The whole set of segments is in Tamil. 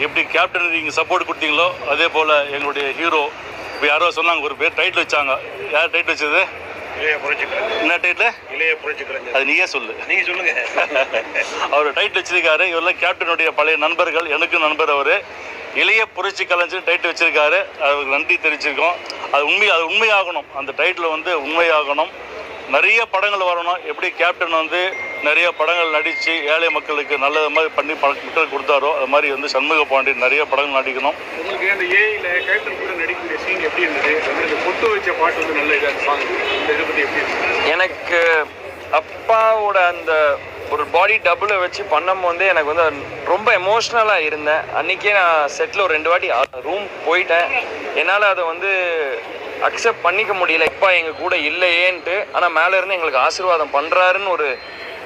எப்படி கேப்டன் நீங்கள் சப்போர்ட் கொடுத்தீங்களோ அதே போல் எங்களுடைய ஹீரோ இப்போ யாரோ சொன்னாங்க ஒரு பேர் டைட்டில் வச்சாங்க. யார் டைட்டில் வச்சது? என்ன டைட்டில்? இளைய புரட்சி கலைஞர். அது நீயே சொல்லு. நீங்கள் சொல்லுங்கள். அவர் டைட்டில் வச்சிருக்காரு. இவரெல்லாம் கேப்டனுடைய பழைய நண்பர்கள். எனக்கு நண்பர் அவர். இளைய புரட்சி கலைஞர் டைட்டில் வச்சிருக்காரு. அவருக்கு நன்றி தெரிவிச்சிருக்கோம். அது உண்மையாகணும். அந்த டைட்டில் உண்மையாகணும். நிறைய படங்கள் வரணும். எப்படி கேப்டன் நிறைய படங்கள் நடித்து ஏழை மக்களுக்கு நல்லது மாதிரி பண்ணி மக்களுக்கு கொடுத்தாரோ அது மாதிரி சண்முக பாண்டியன் நிறைய படங்கள் நடிக்கணும். உங்களுக்கு அந்த ஏஐல கேப்டன் கூட நடிக்கக்கூடிய சீன் எப்படி இருந்தது? இந்த பொட்டு வச்ச பாட்டு நல்ல இதாக சாங். இந்த இதை பற்றி எப்படி இருந்தது? எனக்கு அப்பாவோட அந்த ஒரு பாடி டபுளை வச்சு பண்ணும்போது எனக்கு ரொம்ப எமோஷ்னலாக இருந்தேன். அன்றைக்கே நான் செட்டில் ஒரு 2 வாட்டி ரூம் போயிட்டேன். என்னால் அதை அக்செப்ட் பண்ணிக்க முடியல. இப்போ எங்கள் கூட இல்லையேன்ட்டு. ஆனால் மேலே இருந்து எங்களுக்கு ஆசீர்வாதம் பண்ணுறாருன்னு ஒரு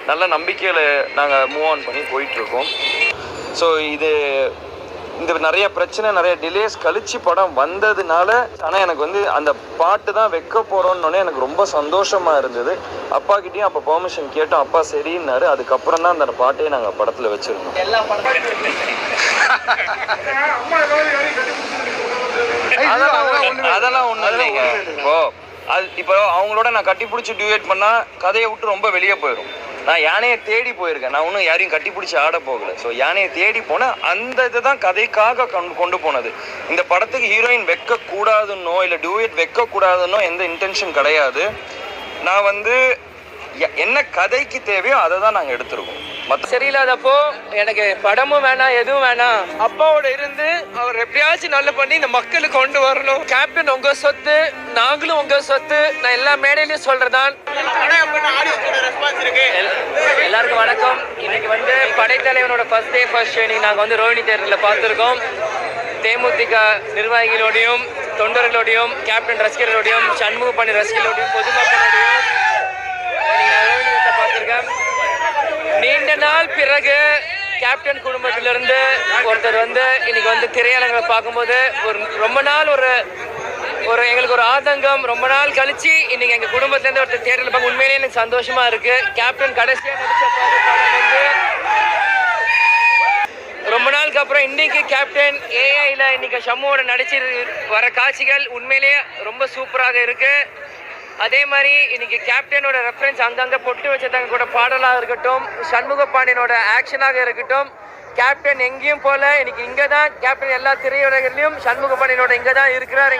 நல்ல நம்பிக்கையில் நாங்கள் மூவ் ஆன் பண்ணி போயிட்டுருக்கோம். ஸோ இந்த நிறைய பிரச்சனை நிறைய டிலேஸ் கழிச்சு படம் வந்ததுனால ஆனால் எனக்கு அந்த பாட்டு தான் வைக்க போகிறோன்னொன்னே எனக்கு ரொம்ப சந்தோஷமாக இருந்தது. அப்பா கிட்டேயும் அப்போ பெர்மிஷன் கேட்டோம். அப்பா சரின்னாரு. அதுக்கப்புறம் தான் அந்த பாட்டையே நாங்கள் படத்தில் வச்சுருந்தோம். அதெல்லாம் ஒன்றும் இல்லைங்க. இப்போ அவங்களோட நான் கட்டி பிடிச்சி டியூட் பண்ணால் கதையை விட்டு ரொம்ப வெளியே போயிடும். நான் யானையை தேடி போயிருக்கேன். நான் ஒன்றும் யாரையும் கட்டி பிடிச்சி ஆட போகலை. ஸோ யானையை தேடி போனேன். அந்த இதை தான் கதைக்காக கொண்டு போனது. இந்த படத்துக்கு ஹீரோயின் வைக்கக்கூடாதுன்னோ இல்லை டியூட் வைக்கக்கூடாதுன்னோ எந்த இன்டென்ஷன் கிடையாது. நான் என்ன கதைக்கு தேவையோ அதை தான் நாங்கள் எடுத்துருக்கோம். சரியில்லாதப்போ எனக்கு படமும் வேணாம் எதுவும் வேணாம், அப்பாவோட இருந்து அவர் எப்படியாச்சும் நல்ல பண்ணி இந்த மக்களுக்கு கொண்டு வரணும். கேப்டன் உங்க சொத்து, நாங்களும் உங்க சொத்து. நான் எல்லா மேடையிலையும் சொல்றதான். எல்லாருக்கும் வணக்கம். இன்னைக்கு படைத்தலைவனோட ஃபர்ஸ்ட் டே ஃபர்ஸ்ட் ஷோ இன்னைக்கு நாங்கள் ரோஹிணி தேட்டரில் பார்த்துருக்கோம். தேமுதிக நிர்வாகிகளோடையும் தொண்டர்களோடையும் கேப்டன் ரசிகர்களோடையும் சண்முக பாண்டியன் ரசிகர்களோடையும் பொதுமக்களோடையும் பார்த்துருக்கேன். நீண்ட நாள் பிறகு கேப்டன் குடும்பத்திலிருந்து ஒருத்தர் இன்னைக்கு திரையரங்களை பார்க்கும்போது ரொம்ப நாள் ஒரு எங்களுக்கு ஒரு ஆதங்கம். ரொம்ப நாள் கழிச்சு இன்னைக்கு எங்கள் குடும்பத்துலேருந்து ஒருத்தர் தேட்டரில் பார்க்க உண்மையிலேயே எனக்கு சந்தோஷமா இருக்கு. கேப்டன் கடைசியாக நடிச்ச படம் ரொம்ப நாளுக்கு அப்புறம் இன்னைக்கு கேப்டன் ஏஐல இன்னைக்கு ஷம்முவோட நடிச்சு வர காட்சிகள் உண்மையிலேயே ரொம்ப சூப்பராக இருக்கு. அதே மாதிரி இன்னைக்கு கேப்டனோட ரெஃபரன்ஸ் அங்கங்கே பொட்டு வச்சதாங்க கூட பாடலாக இருக்கட்டும், சண்முக பாண்டியனோட ஆக்ஷனாக இருக்கட்டும். கேப்டன் எங்கேயும் போல இன்னைக்கு இங்கே தான் கேப்டன் எல்லா திரையுலகிலையும் சண்முக பாண்டியனோட இங்கே தான் இருக்கிறார்.